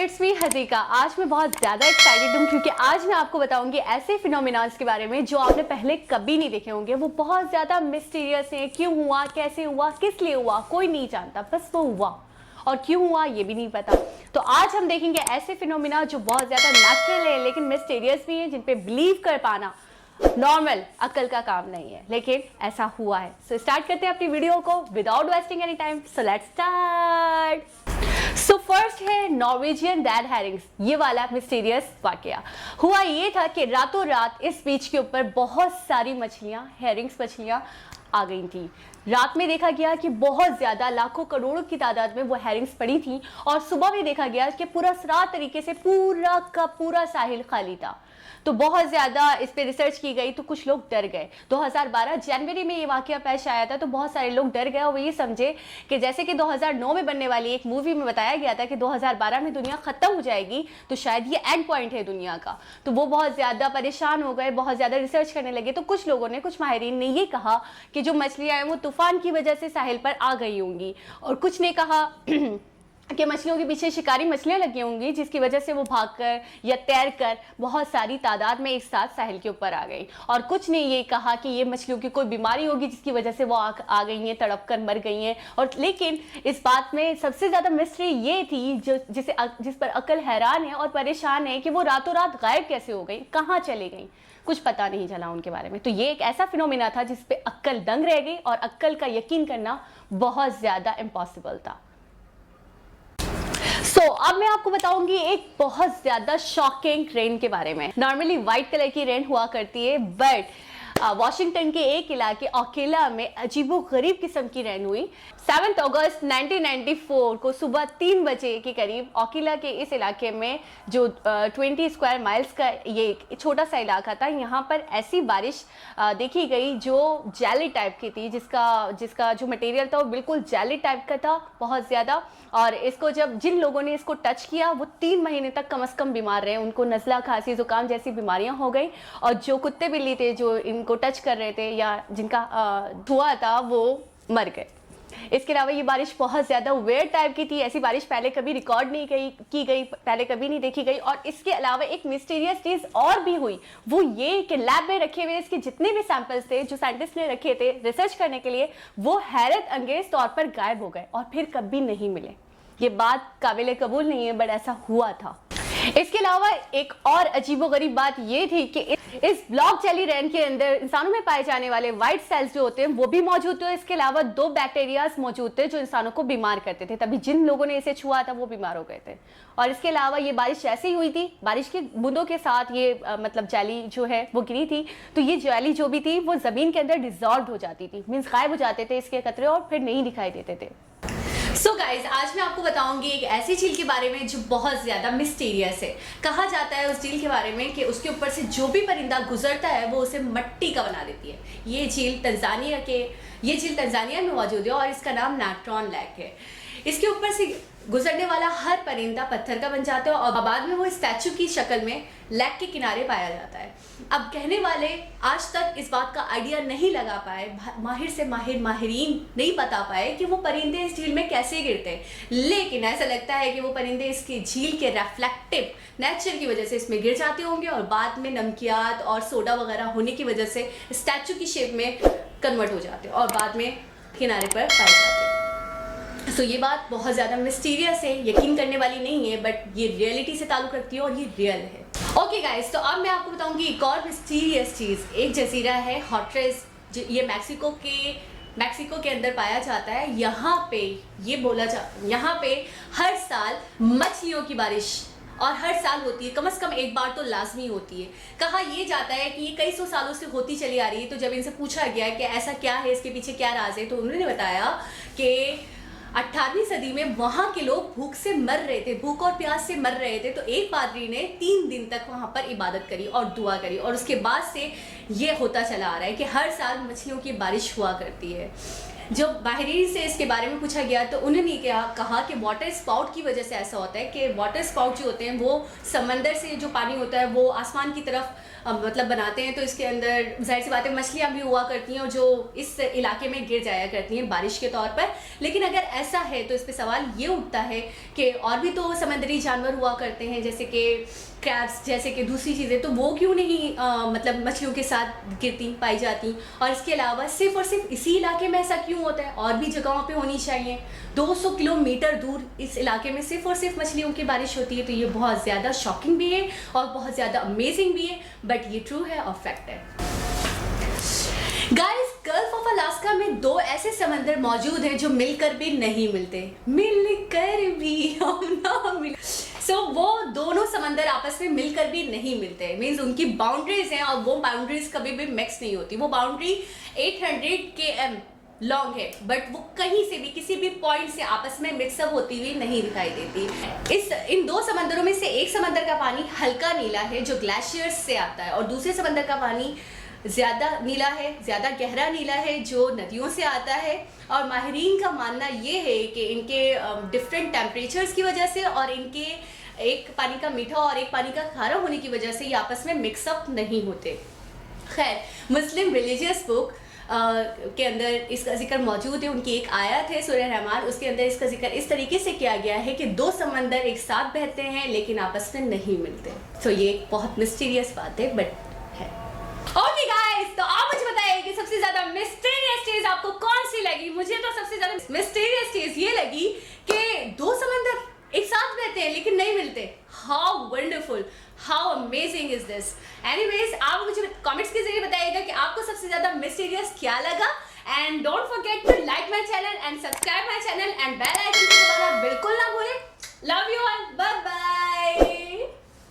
It's me हसीका। आज मैं बहुत ज़्यादा एक्साइटेड हूँ क्योंकि आज मैं आपको बताऊंगी ऐसे फिनोमिनास के बारे में जो आपने पहले कभी नहीं देखे होंगे। वो बहुत ज़्यादा मिस्टीरियस है। क्यों हुआ, कैसे हुआ, किस लिए हुआ, कोई नहीं जानता, बस वो हुआ। और क्यों हुआ ये भी नहीं पता। तो आज हम देखेंगे ऐसे फिनोमिना जो बहुत ज़्यादा नेचुरल है लेकिन मिस्टीरियस भी है, जिन पे बिलीव कर पाना नॉर्मल अक्ल का काम नहीं है, लेकिन ऐसा हुआ है। सो स्टार्ट करते हैं अपनी वीडियो को without wasting any time. So let's start. So first है नॉर्वेजियन डेड हेरिंग्स। ये वाला मिस्टीरियस वाकया हुआ ये था कि रातों रात इस बीच के ऊपर बहुत सारी मछलियां, हेरिंग्स मछलियां आ गई थी। रात में देखा गया कि बहुत ज्यादा लाखों करोड़ों की तादाद में वो हेरिंग्स पड़ी थी और सुबह भी देखा गया कि पूरा सराह तरीके से पूरा का पूरा साहिल खाली था। तो बहुत ज़्यादा इस पे रिसर्च की गई तो कुछ लोग डर गए। 2012 जनवरी में ये वाकया पेश आया था तो बहुत सारे लोग डर गए और वो ये समझे कि जैसे कि 2009 में बनने वाली एक मूवी में बताया गया था कि 2012 में दुनिया ख़त्म हो जाएगी तो शायद ये एंड पॉइंट है दुनिया का। तो वो बहुत ज़्यादा परेशान हो गए, बहुत ज़्यादा रिसर्च करने लगे। तो कुछ लोगों ने, कुछ माहिरीन ने ये कहा कि जो मछलियाँ हैं वो तूफ़ान की वजह से साहिल पर आ गई होंगी, और कुछ ने कहा कि मछलियों के पीछे शिकारी मछलियां लगी होंगी जिसकी वजह से वो भागकर या तैरकर बहुत सारी तादाद में एक साथ साहिल के ऊपर आ गई। और कुछ ने ये कहा कि ये मछलियों की कोई बीमारी होगी जिसकी वजह से वो आ गई हैं, तड़प कर मर गई हैं। और लेकिन इस बात में सबसे ज़्यादा मिस्ट्री ये थी जिस पर अक्ल हैरान है और परेशान है कि वो रातों रात गायब कैसे हो गई, कहाँ चली गई, कुछ पता नहीं चला उनके बारे में। तो ये एक ऐसा फिनोमिना था जिस पे अक्ल दंग रह गई और अक्ल का यकीन करना बहुत ज़्यादा इम्पॉसिबल था। अब मैं आपको बताऊंगी एक बहुत ज्यादा शॉकिंग रेन के बारे में। नॉर्मली व्हाइट कलर की रेन हुआ करती है, बट वाशिंगटन के एक इलाके ओकेला में अजीबोगरीब किस्म की रेन हुई। 7 अगस्त 1994 को सुबह 3 बजे के करीब ओकेला के इस इलाके में जो 20 स्क्वायर माइल्स का ये एक छोटा सा इलाका था, यहाँ पर ऐसी बारिश देखी गई जो जेली टाइप की थी, जिसका जो मटेरियल था वो बिल्कुल जेली टाइप का था बहुत ज़्यादा। और इसको जिन लोगों ने इसको टच किया वो 3 महीने तक कम से कम बीमार रहे। उनको नज़ला, खांसी, ज़ुकाम जैसी बीमारियां हो गई। और जो कुत्ते बिल्ली थे जो इनको टच कर रहे थे या जिनका हुआ था वो मर गए। इसके अलावा ये बारिश बहुत ज़्यादा वेयर टाइप की थी। ऐसी बारिश पहले कभी रिकॉर्ड नहीं की गई, पहले कभी नहीं देखी गई। और इसके अलावा एक मिस्टीरियस चीज़ और भी हुई, वो ये कि लैब में रखे हुए इसके जितने भी सैंपल्स थे जो साइंटिस्ट ने रखे थे रिसर्च करने के लिए, वो हैरत अंगेज तौर पर गायब हो गए और फिर कभी नहीं मिले। ये बात काबिल कबूल नहीं है, बट ऐसा हुआ था। इसके अलावा एक और अजीबोगरीब बात ये थी कि इस ब्लॉक जेली रेन के अंदर इंसानों में पाए जाने वाले व्हाइट सेल्स जो होते हैं वो भी मौजूद थे। इसके अलावा 2 बैक्टीरियाज मौजूद थे जो इंसानों को बीमार करते थे। तभी जिन लोगों ने इसे छुआ था वो बीमार हो गए थे। और इसके अलावा ये बारिश ऐसे ही हुई थी, बारिश की बूंदों के साथ ये मतलब जेली जो है वो गिरी थी। तो ये जेली जो भी थी वो जमीन के अंदर डिजॉल्व हो जाती थी, मीन्स गायब हो जाते थे इसके कतरे और फिर नहीं दिखाई देते थे। सो गाइज, आज मैं आपको बताऊंगी एक ऐसी झील के बारे में जो बहुत ज्यादा मिस्टीरियस है। कहा जाता है उस झील के बारे में कि उसके ऊपर से जो भी परिंदा गुजरता है वो उसे मट्टी का बना देती है। ये झील तंजानिया में मौजूद है और इसका नाम नाट्रॉन लेक है। इसके ऊपर से गुजरने वाला हर परिंदा पत्थर का बन जाता है और बाद में वो स्टैचू की शक्ल में लेक के किनारे पाया जाता है। अब कहने वाले आज तक इस बात का आइडिया नहीं लगा पाए, माहिर से माहिरीन नहीं बता पाए कि वो परिंदे इस झील में कैसे गिरते हैं। लेकिन ऐसा लगता है कि वो परिंदे इसकी झील के रिफ्लेक्टिव नेचर की वजह से इसमें गिर जाते होंगे और बाद में नमकियात और सोडा वगैरह होने की वजह से स्टैचू की शेप में कन्वर्ट हो जाते हैं और बाद में किनारे पर पाए जाते हैं। तो ये बात बहुत ज़्यादा मिस्टीरियस है, यकीन करने वाली नहीं है, बट ये रियलिटी से ताल्लुक़ रखती है और ये रियल है। ओके गाइस, तो अब मैं आपको बताऊंगी एक और मिस्टीरियस चीज़। एक जजीरा है हॉट्रेस, ये मैक्सिको के अंदर पाया जाता है। यहाँ पे हर साल मछलियों की बारिश और हर साल होती है, कम से कम एक बार तो लाजमी होती है। कहा यह जाता है कि ये कई सौ सालों से होती चली आ रही है। तो जब इनसे पूछा गया कि ऐसा क्या है, इसके पीछे क्या राज है, तो उन्होंने बताया कि 18वीं सदी में वहाँ के लोग भूख और प्यास से मर रहे थे। तो एक पादरी ने 3 दिन तक वहाँ पर इबादत करी और दुआ करी और उसके बाद से ये होता चला आ रहा है कि हर साल मछलियों की बारिश हुआ करती है। जब माहिरीन से इसके बारे में पूछा गया तो उन्होंने क्या कहा कि वाटर स्पाउट की वजह से ऐसा होता है कि वाटर स्पाउट जो होते हैं वो समंदर से जो पानी होता है वो आसमान की तरफ मतलब बनाते हैं, तो इसके अंदर जाहिर सी बात है मछलियाँ भी हुआ करती हैं और जो इस इलाके में गिर जाया करती हैं बारिश के तौर पर। लेकिन अगर ऐसा है तो इस पे सवाल ये उठता है कि और भी तो समंदरी जानवर हुआ करते हैं जैसे कि क्रैब्स, जैसे कि दूसरी चीज़ें, तो वो क्यों नहीं मतलब मछलियों के साथ गिरती पाई जाती। और इसके अलावा सिर्फ और सिर्फ इसी इलाके में ऐसा क्यों होता है, और भी जगहों पे होनी चाहिए। 200 किलोमीटर दूर इस इलाके में सिर्फ और सिर्फ मछलियों की बारिश होती है, तो ये बहुत ज़्यादा शॉकिंग भी है और बहुत ज़्यादा अमेजिंग भी है, बट ये ट्रू है और फैक्ट है। गाइस, गल्फ ऑफ अलास्का में 2 ऐसे समंदर मौजूद हैं जो मिलकर भी नहीं मिलते, मिलकर भी हम ना मिल वो दोनों समंदर आपस में मिलकर भी नहीं मिलते, मीन्स उनकी बाउंड्रीज हैं और वो बाउंड्रीज कभी भी मिक्स नहीं होती। वो बाउंड्री 800 km लॉन्ग है, बट वो कहीं से भी किसी भी पॉइंट से आपस में मिक्सअप होती हुई नहीं दिखाई देती। इन 2 समंदरों में से एक समंदर का पानी हल्का नीला है जो ग्लेशियर्स से आता है, और दूसरे समंदर का पानी ज़्यादा नीला है, ज़्यादा गहरा नीला है जो नदियों से आता है। और माहिरीन का मानना ये है कि इनके डिफरेंट टेम्परेचर्स की वजह से और इनके एक पानी का मीठा और एक पानी का खारा होने की वजह से ये आपस में मिक्सअप नहीं होते। खैर, मुस्लिम रिलीजियस बुक के अंदर इसका जिक्र मौजूद है। उनकी एक आयत है सूरह रहमान, उसके अंदर इसका जिक्र इस तरीके से किया गया है कि 2 समंदर एक साथ बहते हैं लेकिन आपस में नहीं मिलते। तो ये एक बहुत मिस्टीरियस बात है, बट है। ओके गाइस, तो आप मुझे बताइए कि सबसे ज्यादा मिस्टीरियस चीज आपको कौन सी लगी। मुझे तो सबसे ज्यादा मिस्टीरियस चीज ये लगी कि 2 समंदर एक साथ बहते हैं लेकिन नहीं मिलते। How wonderful, how amazing is this. Anyways, आप मुझे कमेंट्स के जरिए बताइएगा कि आपको सबसे ज्यादा मिस्टीरियस क्या लगा। And don't forget to like my channel and subscribe my channel and bell icon को दबाना बिल्कुल ना भूलें। Love you all, bye bye.